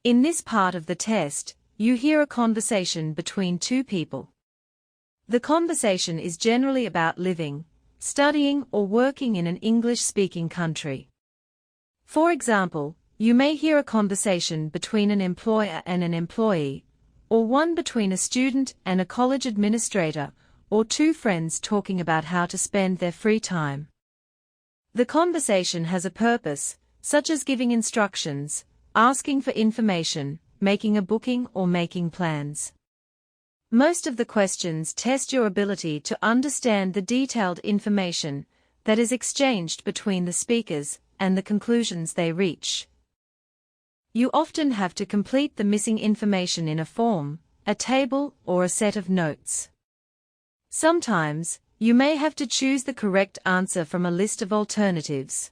In this part of the test, you hear a conversation between two people. The conversation is generally about living, studying, or working in an English-speaking country. For example, you may hear a conversation between an employer and an employee, or one between a student and a college administrator, or two friends talking about how to spend their free time. The conversation has a purpose, such as giving instructions, asking for information, making a booking, or making plans. Most of the questions test your ability to understand the detailed information that is exchanged between the speakers and the conclusions they reach. You often have to complete the missing information in a form, a table, or a set of notes. Sometimes, you may have to choose the correct answer from a list of alternatives.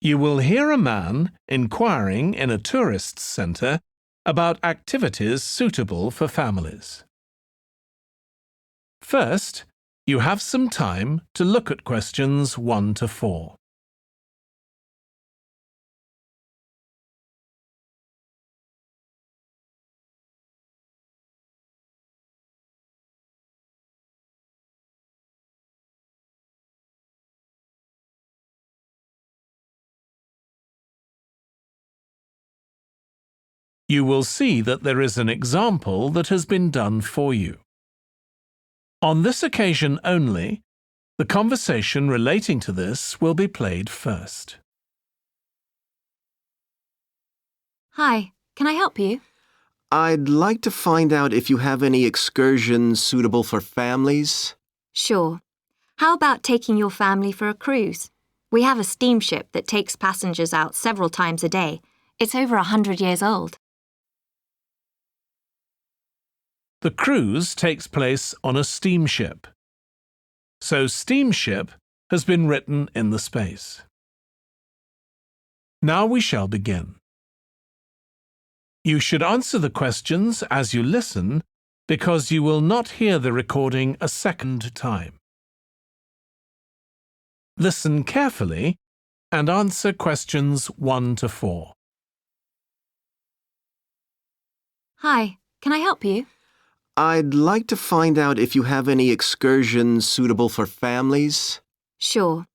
You will hear a man inquiring in a tourist centre about activities suitable for families. First, you have some time to look at questions 1 to 4. You will see that there is an example that has been done for you. On this occasion only, the conversation relating to this will be played first. Hi, can I help you? I'd like to find out if you have any excursions suitable for families. Sure. How about taking your family for a cruise? We have a steamship that takes passengers out several times a day. It's over 100 years old. The cruise takes place on a steamship. So steamship has been written in the space. Now we shall begin. You should answer the questions as you listen because you will not hear the recording a second time. Listen carefully and answer questions 1 to 4. Hi, can I help you? I'd like to find out if you have any excursions suitable for families. Sure.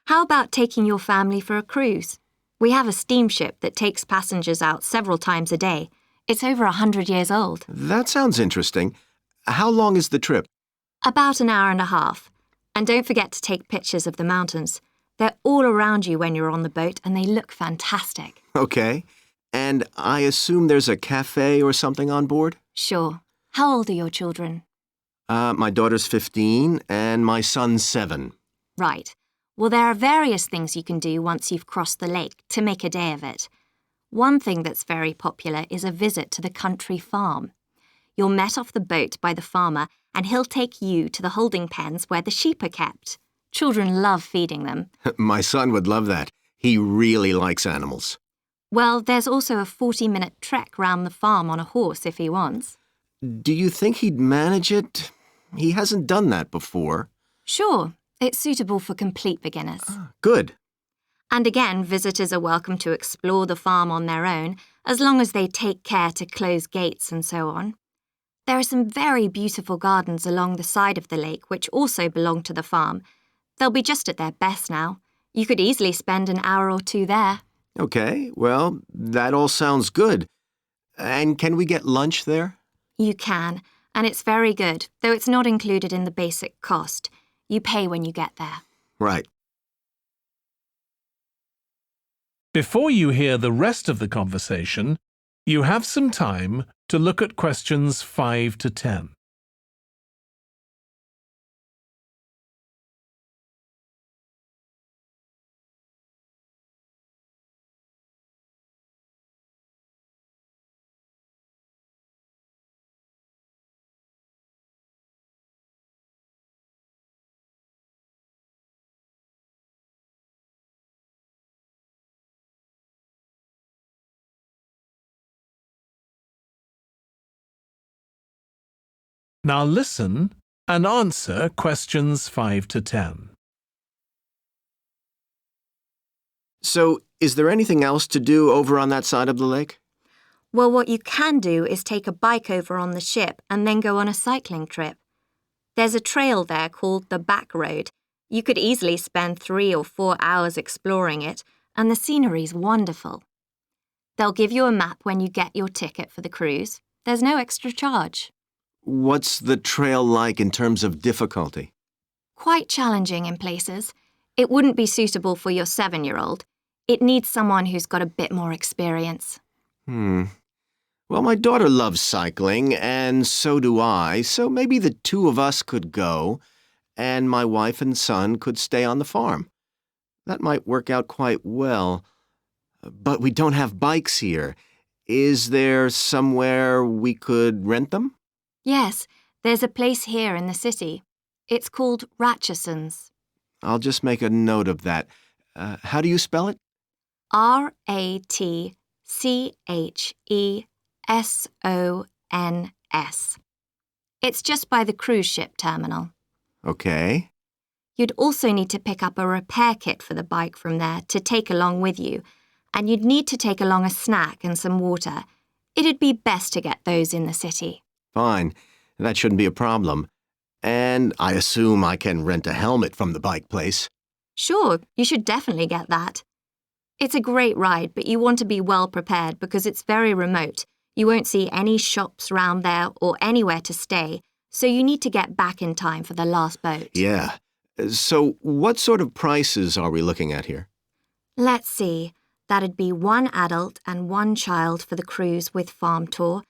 How about taking your family for a cruise? We have a steamship that takes passengers out several times a day. It's over 100 years old. That sounds interesting. How long is the trip? About an hour and a half. And don't forget to take pictures of the mountains. They're all around you when you're on the boat and they look fantastic. Okay. And I assume there's a cafe or something on board? Sure. How old are your children? My daughter's 15 and my son's 7. Right. Well, there are various things you can do once you've crossed the lake to make a day of it. One thing that's very popular is a visit to the country farm. You're met off the boat by the farmer and he'll take you to the holding pens where the sheep are kept. Children love feeding them. My son would love that. He really likes animals. Well, there's also a 40-minute trek round the farm on a horse if he wants. Do you think he'd manage it? He hasn't done that before. Sure. It's suitable for complete beginners. Good. And again, visitors are welcome to explore the farm on their own, as long as they take care to close gates and so on. There are some very beautiful gardens along the side of the lake which also belong to the farm. They'll be just at their best now. You could easily spend an hour or two there. Okay, well, that all sounds good. And can we get lunch there? You can, and it's very good, though it's not included in the basic cost. You pay when you get there. Right. Before you hear the rest of the conversation, you have some time to look at questions 5 to 10. Now listen and answer questions 5 to 10. So, is there anything else to do over on that side of the lake? Well, what you can do is take a bike over on the ship and then go on a cycling trip. There's a trail there called the Back Road. You could easily spend 3 or 4 hours exploring it, and the scenery's wonderful. They'll give you a map when you get your ticket for the cruise. There's no extra charge. What's the trail like in terms of difficulty? Quite challenging in places. It wouldn't be suitable for your 7-year-old. It needs someone who's got a bit more experience. Well, my daughter loves cycling, and so do I, so maybe the two of us could go, and my wife and son could stay on the farm. That might work out quite well. But we don't have bikes here. Is there somewhere we could rent them? Yes, there's a place here in the city. It's called Ratcheson's. I'll just make a note of that. How do you spell it? Ratchesons. It's just by the cruise ship terminal. Okay. You'd also need to pick up a repair kit for the bike from there to take along with you, and you'd need to take along a snack and some water. It'd be best to get those in the city. Fine. That shouldn't be a problem. And I assume I can rent a helmet from the bike place. Sure, you should definitely get that. It's a great ride, but you want to be well prepared because it's very remote. You won't see any shops round there or anywhere to stay, so you need to get back in time for the last boat. Yeah. So what sort of prices are we looking at here? Let's see. That'd be 1 adult and 1 child for the cruise with farm tour.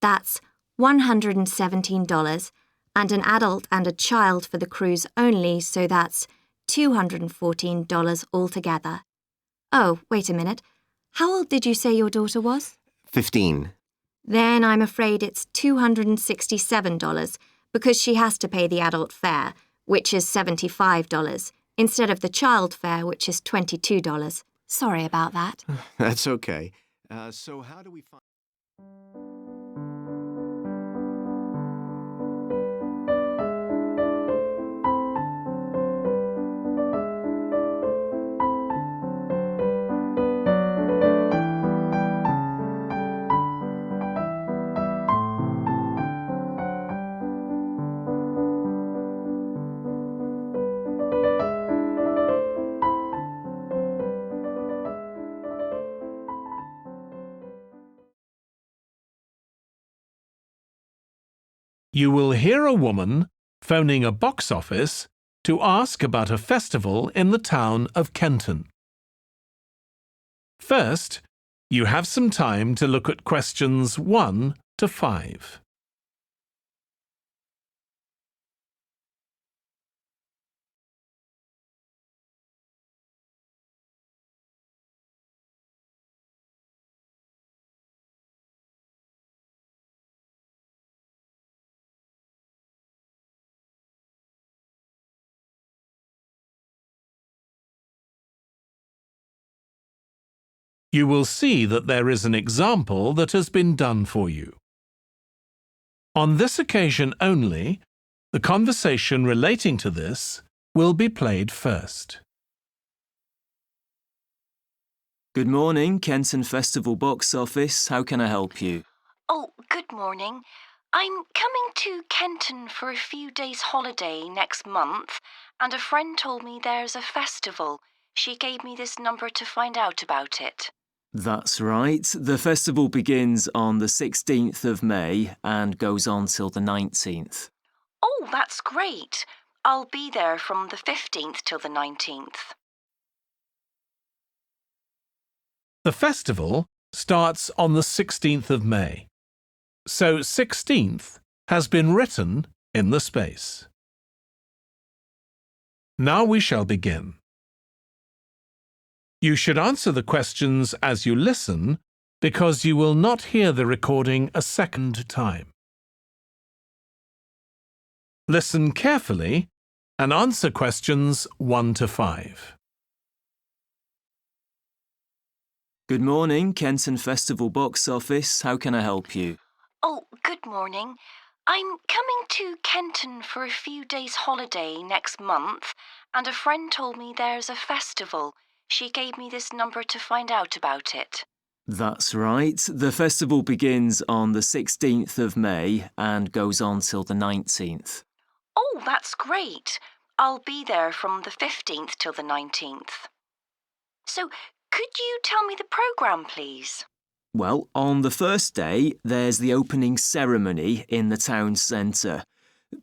That's $117, and an adult and a child for the cruise only, so that's $214 altogether. Oh, wait a minute. How old did you say your daughter was? 15. Then I'm afraid it's $267 because she has to pay the adult fare, which is $75, instead of the child fare, which is $22. Sorry about that. That's okay. So how do we find... You will hear a woman phoning a box office to ask about a festival in the town of Kenton. First, you have some time to look at questions 1 to 5. You will see that there is an example that has been done for you. On this occasion only, the conversation relating to this will be played first. Good morning, Kenton Festival box office. How can I help you? Oh, good morning. I'm coming to Kenton for a few days' holiday next month, and a friend told me there's a festival. She gave me this number to find out about it. That's right. The festival begins on the 16th of May and goes on till the 19th. Oh, that's great. I'll be there from the 15th till the 19th. The festival starts on the 16th of May, so 16th has been written in the space. Now we shall begin. You should answer the questions as you listen because you will not hear the recording a second time. Listen carefully and answer questions 1 to 5. Good morning, Kenton Festival box office. How can I help you? Oh, good morning. I'm coming to Kenton for a few days' holiday next month, and a friend told me there's a festival. She gave me this number to find out about it. That's right. The festival begins on the 16th of May and goes on till the 19th. Oh, that's great. I'll be there from the 15th till the 19th. So, could you tell me the programme, please? Well, on the first day, there's the opening ceremony in the town centre.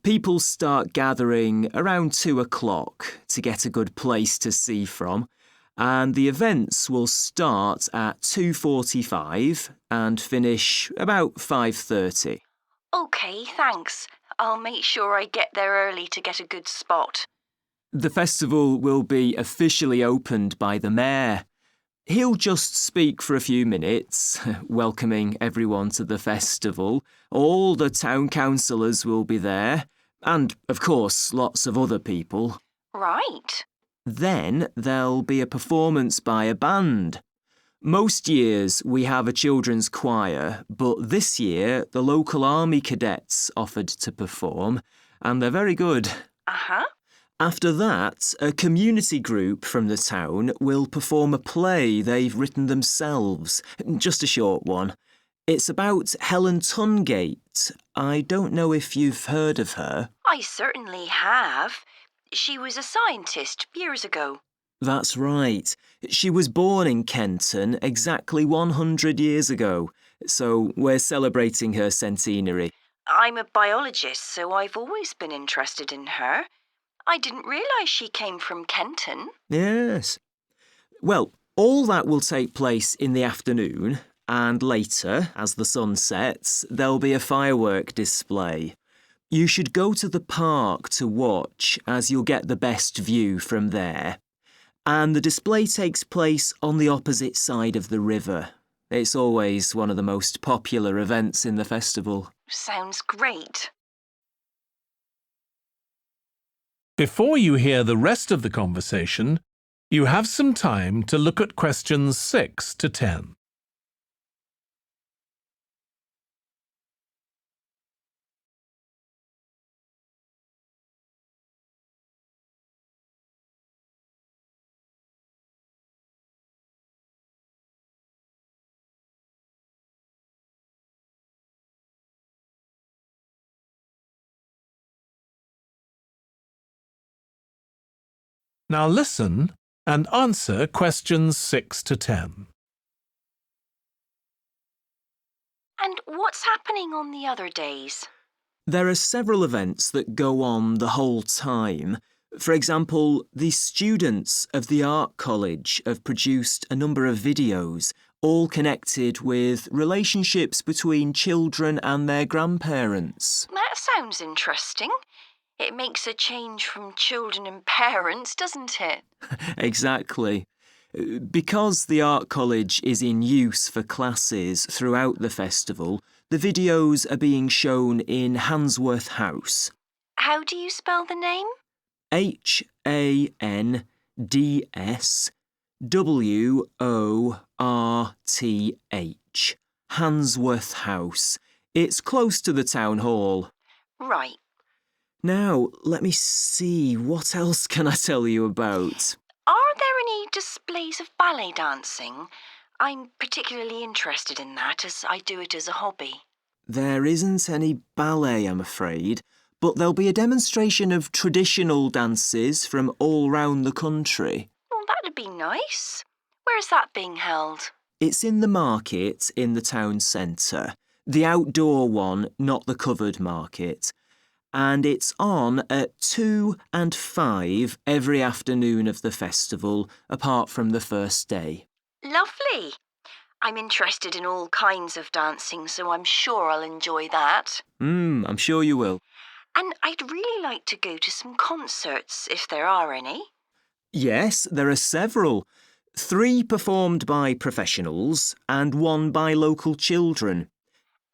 People start gathering around 2 o'clock to get a good place to see from, and the events will start at 2:45 and finish about 5:30. OK, thanks. I'll make sure I get there early to get a good spot. The festival will be officially opened by the mayor. He'll just speak for a few minutes, welcoming everyone to the festival. All the town councillors will be there, and, of course, lots of other people. Right. Then there'll be a performance by a band. Most years we have a children's choir, but this year the local army cadets offered to perform, and they're very good. Uh-huh. After that, a community group from the town will perform a play they've written themselves, just a short one. It's about Helen Tungate. I don't know if you've heard of her. I certainly have. She was a scientist years ago. That's right. She was born in Kenton exactly 100 years ago, so we're celebrating her centenary. I'm a biologist, so I've always been interested in her. I didn't realise she came from Kenton. Yes. Well, all that will take place in the afternoon, and later, as the sun sets, there'll be a firework display. You should go to the park to watch, as you'll get the best view from there. And the display takes place on the opposite side of the river. It's always one of the most popular events in the festival. Sounds great. Before you hear the rest of the conversation, you have some time to look at questions 6 to 10. Now listen and answer questions 6 to 10. And what's happening on the other days? There are several events that go on the whole time. For example, the students of the art college have produced a number of videos, all connected with relationships between children and their grandparents. That sounds interesting. It makes a change from children and parents, doesn't it? Exactly. Because the art college is in use for classes throughout the festival, the videos are being shown in Handsworth House. How do you spell the name? Handsworth. Handsworth House. It's close to the town hall. Right. Now, let me see, what else can I tell you about? Are there any displays of ballet dancing? I'm particularly interested in that, as I do it as a hobby. There isn't any ballet, I'm afraid, but there'll be a demonstration of traditional dances from all round the country. Well, that'd be nice. Where's that being held? It's in the market in the town centre. The outdoor one, not the covered market. And it's on at 2 and 5 every afternoon of the festival, apart from the first day. Lovely. I'm interested in all kinds of dancing, so I'm sure I'll enjoy that. I'm sure you will. And I'd really like to go to some concerts, if there are any. Yes, there are several. 3 performed by professionals and 1 by local children.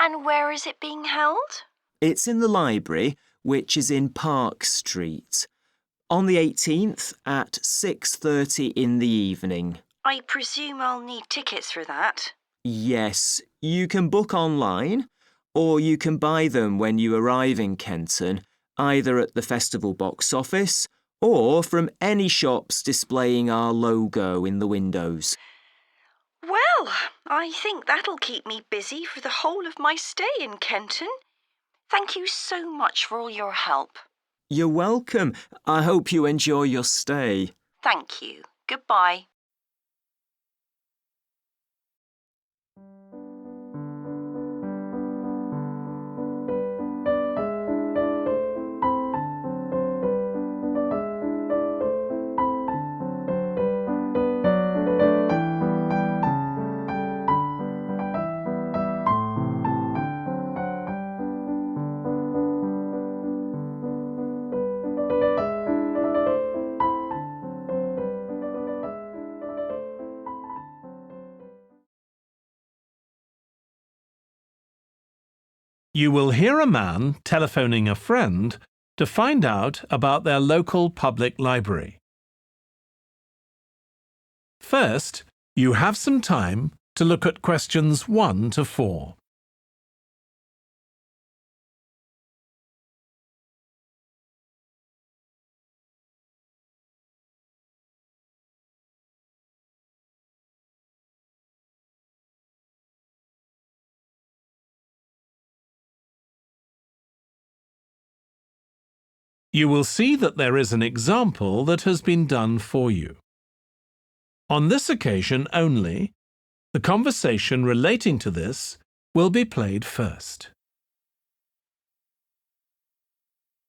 And where is it being held? It's in the library, which is in Park Street. On the 18th at 6:30 in the evening. I presume I'll need tickets for that. Yes, you can book online, or you can buy them when you arrive in Kenton, either at the festival box office or from any shops displaying our logo in the windows. Well, I think that'll keep me busy for the whole of my stay in Kenton. Thank you so much for all your help. You're welcome. I hope you enjoy your stay. Thank you. Goodbye. You will hear a man telephoning a friend to find out about their local public library. First, you have some time to look at questions 1 to 4. You will see that there is an example that has been done for you. On this occasion only, the conversation relating to this will be played first.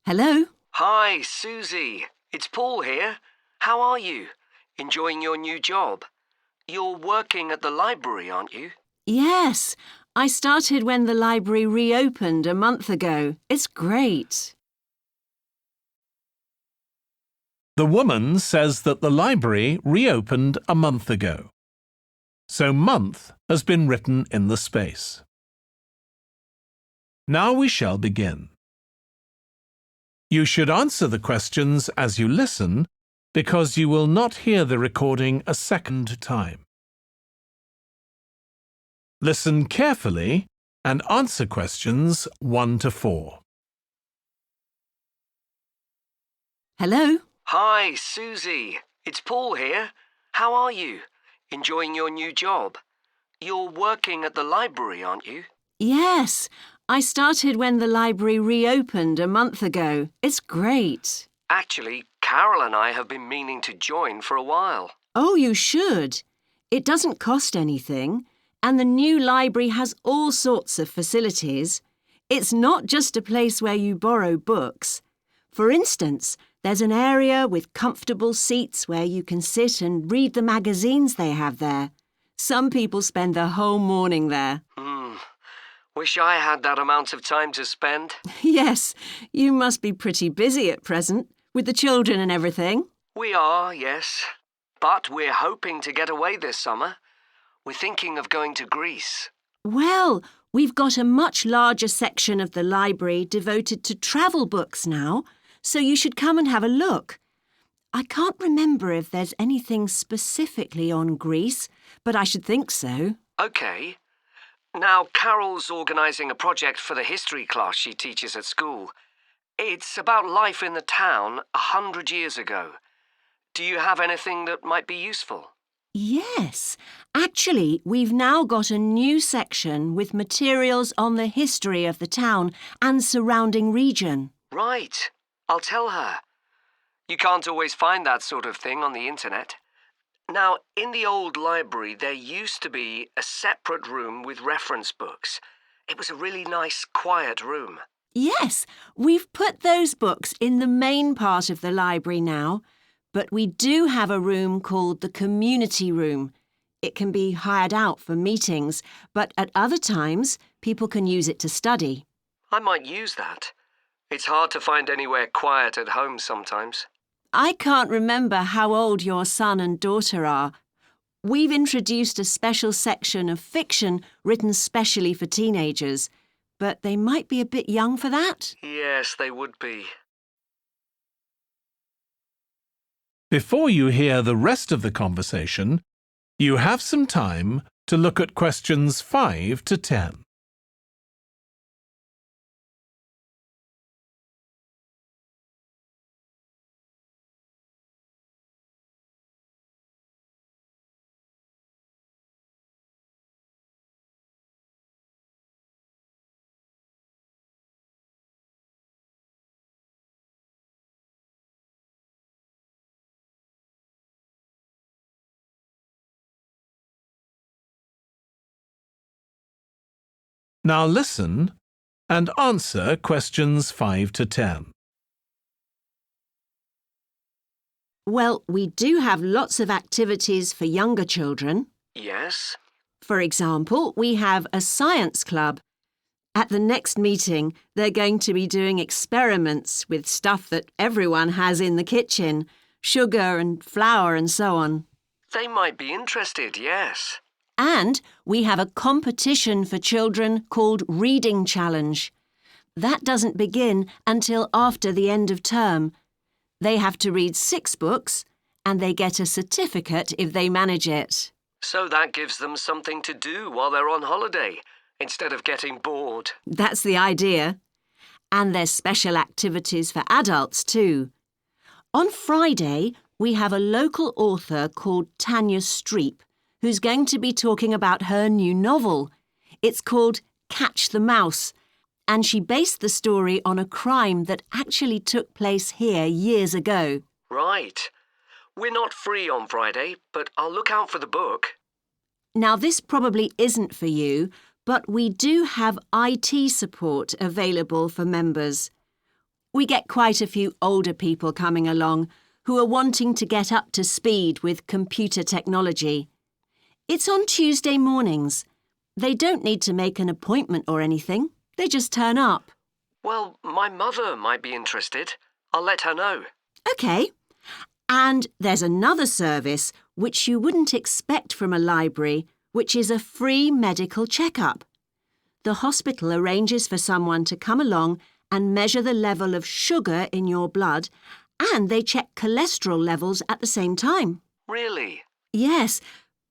Hello? Hi, Susie. It's Paul here. How are you? Enjoying your new job? You're working at the library, aren't you? Yes, I started when the library reopened a month ago. It's great. The woman says that the library reopened a month ago. So month has been written in the space. Now we shall begin. You should answer the questions as you listen because you will not hear the recording a second time. Listen carefully and answer questions 1 to 4. Hello? Hi, Susie. It's Paul here. How are you? Enjoying your new job? You're working at the library, aren't you? Yes, I started when the library reopened a month ago. It's great. Actually, Carol and I have been meaning to join for a while. Oh, you should. It doesn't cost anything, and the new library has all sorts of facilities. It's not just a place where you borrow books. For instance, there's an area with comfortable seats where you can sit and read the magazines they have there. Some people spend the whole morning there. Wish I had that amount of time to spend. Yes, you must be pretty busy at present, with the children and everything. We are, yes. But we're hoping to get away this summer. We're thinking of going to Greece. Well, we've got a much larger section of the library devoted to travel books now, so you should come and have a look. I can't remember if there's anything specifically on Greece, but I should think so. OK. Now, Carol's organising a project for the history class she teaches at school. It's about life in the town 100 years ago. Do you have anything that might be useful? Yes. Actually, we've now got a new section with materials on the history of the town and surrounding region. Right. I'll tell her. You can't always find that sort of thing on the internet. Now, in the old library, there used to be a separate room with reference books. It was a really nice, quiet room. Yes, we've put those books in the main part of the library now, but we do have a room called the community room. It can be hired out for meetings, but at other times, people can use it to study. I might use that. It's hard to find anywhere quiet at home sometimes. I can't remember how old your son and daughter are. We've introduced a special section of fiction written specially for teenagers, but they might be a bit young for that. Yes, they would be. Before you hear the rest of the conversation, you have some time to look at questions 5 to 10. Now listen and answer questions 5 to 10. Well, we do have lots of activities for younger children. Yes? For example, we have a science club. At the next meeting, they're going to be doing experiments with stuff that everyone has in the kitchen, sugar and flour and so on. They might be interested, yes. And we have a competition for children called Reading Challenge. That doesn't begin until after the end of term. They have to read 6 books and they get a certificate if they manage it. So that gives them something to do while they're on holiday, instead of getting bored. That's the idea. And there's special activities for adults too. On Friday, we have a local author called Tanya Streep, who's going to be talking about her new novel. It's called Catch the Mouse, and she based the story on a crime that actually took place here years ago. Right. We're not free on Friday, but I'll look out for the book. Now, this probably isn't for you, but we do have IT support available for members. We get quite a few older people coming along who are wanting to get up to speed with computer technology. It's on Tuesday mornings. They don't need to make an appointment or anything. They just turn up. Well, my mother might be interested. I'll let her know. OK. And there's another service which you wouldn't expect from a library, which is a free medical checkup. The hospital arranges for someone to come along and measure the level of sugar in your blood, and they check cholesterol levels at the same time. Really? Yes,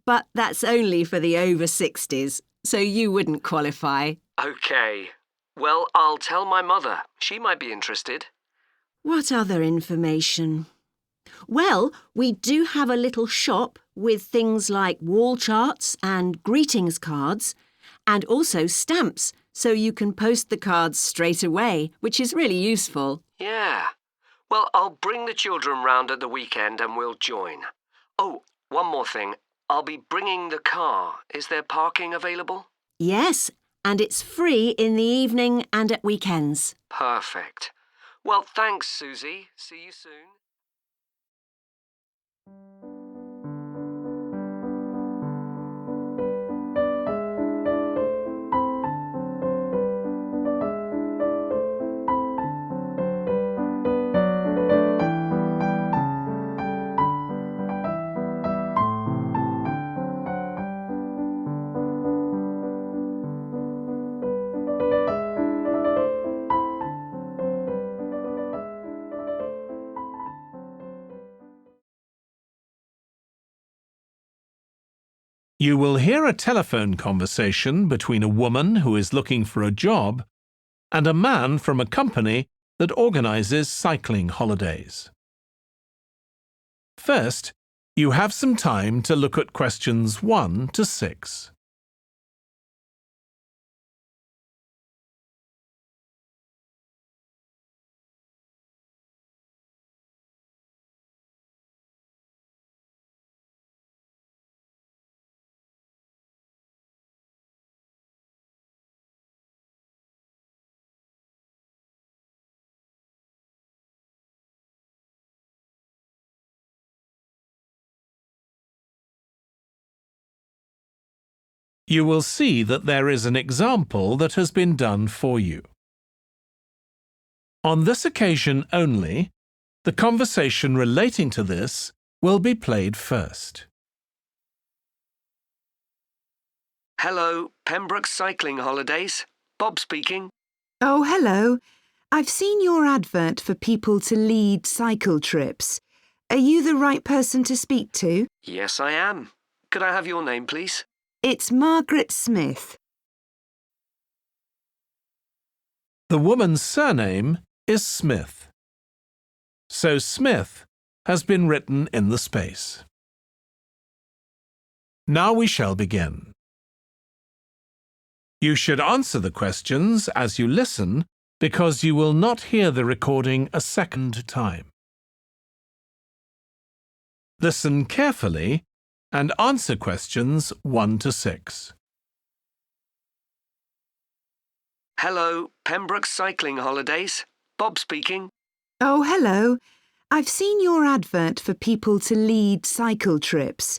but that's only for the over 60s, so you wouldn't qualify. OK. Well, I'll tell my mother. She might be interested. What other information? Well, we do have a little shop with things like wall charts and greetings cards, and also stamps, so you can post the cards straight away, which is really useful. Yeah. Well, I'll bring the children round at the weekend and we'll join. Oh, one more thing. I'll be bringing the car. Is there parking available? Yes, and it's free in the evening and at weekends. Perfect. Well, thanks, Susie. See you soon. You will hear a telephone conversation between a woman who is looking for a job and a man from a company that organizes cycling holidays. First, you have some time to look at questions 1 to 6. You will see that there is an example that has been done for you. On this occasion only, the conversation relating to this will be played first. Hello, Pembroke Cycling Holidays. Bob speaking. Oh, hello. I've seen your advert for people to lead cycle trips. Are you the right person to speak to? Yes, I am. Could I have your name, please? It's Margaret Smith. The woman's surname is Smith. So Smith has been written in the space. Now we shall begin. You should answer the questions as you listen because you will not hear the recording a second time. Listen carefully and answer questions 1 to 6. Hello, Pembroke Cycling Holidays. Bob speaking. Oh, hello. I've seen your advert for people to lead cycle trips.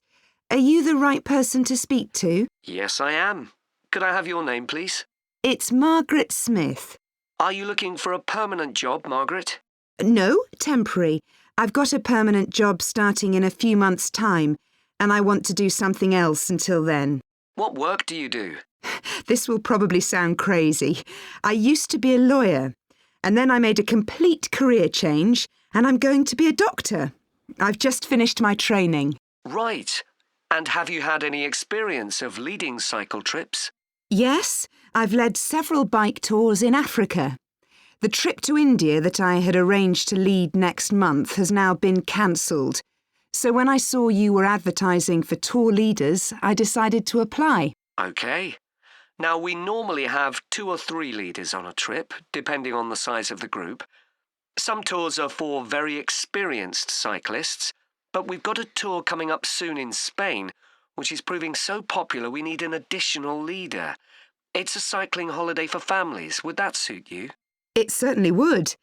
Are you the right person to speak to? Yes, I am. Could I have your name, please? It's Margaret Smith. Are you looking for a permanent job, Margaret? No, temporary. I've got a permanent job starting in a few months' time, and I want to do something else until then. What work do you do? This will probably sound crazy. I used to be a lawyer, and then I made a complete career change, and I'm going to be a doctor. I've just finished my training. Right. And have you had any experience of leading cycle trips? Yes, I've led several bike tours in Africa. The trip to India that I had arranged to lead next month has now been cancelled. So when I saw you were advertising for tour leaders, I decided to apply. OK. Now, we normally have 2 or 3 leaders on a trip, depending on the size of the group. Some tours are for very experienced cyclists, but we've got a tour coming up soon in Spain, which is proving so popular we need an additional leader. It's a cycling holiday for families. Would that suit you? It certainly would.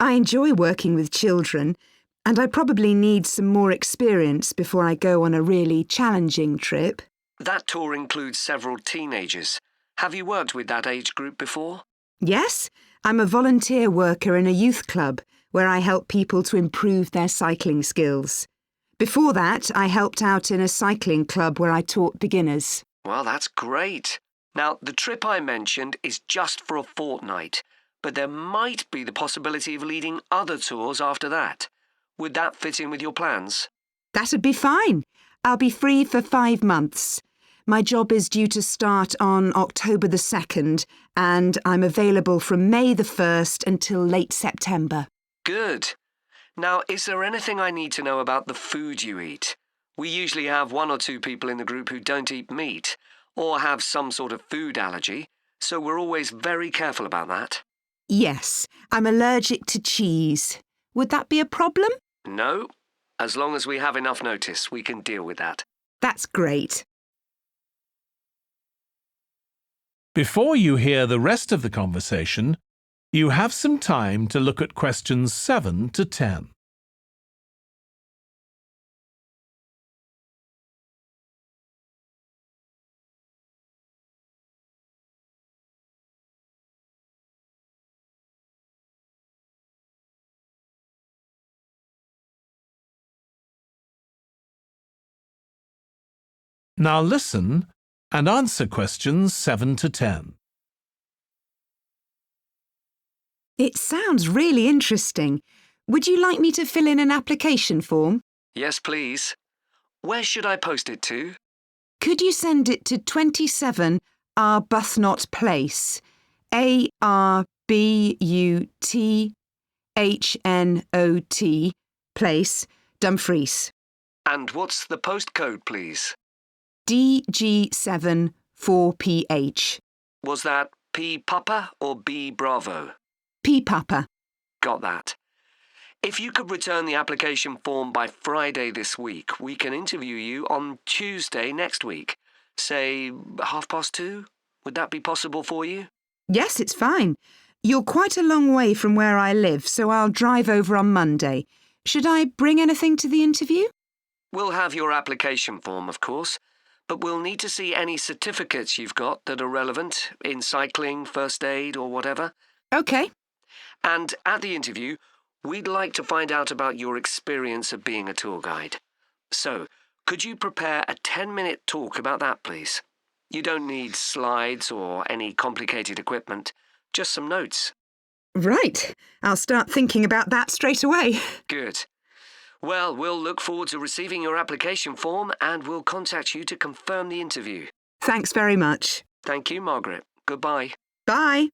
I enjoy working with children, and I probably need some more experience before I go on a really challenging trip. That tour includes several teenagers. Have you worked with that age group before? Yes, I'm a volunteer worker in a youth club where I help people to improve their cycling skills. Before that, I helped out in a cycling club where I taught beginners. Well, that's great. Now, the trip I mentioned is just for a fortnight, but there might be the possibility of leading other tours after that. Would that fit in with your plans? That'd be fine. I'll be free for 5 months. My job is due to start on October the 2nd, and I'm available from May the 1st until late September. Good. Now, is there anything I need to know about the food you eat? We usually have 1 or 2 people in the group who don't eat meat or have some sort of food allergy, so we're always very careful about that. Yes, I'm allergic to cheese. Would that be a problem? No. As long as we have enough notice, we can deal with that. That's great. Before you hear the rest of the conversation, you have some time to look at questions 7 to 10. Now listen and answer questions 7 to 10. It sounds really interesting. Would you like me to fill in an application form? Yes, please. Where should I post it to? Could you send it to 27 Arbuthnot Place, Arbuthnot Place, Dumfries? And what's the postcode, please? DG7 4PH. Was that P Papa or B Bravo? P Papa. Got that. If you could return the application form by Friday this week, we can interview you on Tuesday next week. Say 2:30? Would that be possible for you? Yes, it's fine. You're quite a long way from where I live, so I'll drive over on Monday. Should I bring anything to the interview? We'll have your application form, of course, but we'll need to see any certificates you've got that are relevant in cycling, first aid or whatever. OK. And at the interview, we'd like to find out about your experience of being a tour guide. So, could you prepare a 10-minute talk about that, please? You don't need slides or any complicated equipment, just some notes. Right. I'll start thinking about that straight away. Good. Well, we'll look forward to receiving your application form and we'll contact you to confirm the interview. Thanks very much. Thank you, Margaret. Goodbye. Bye.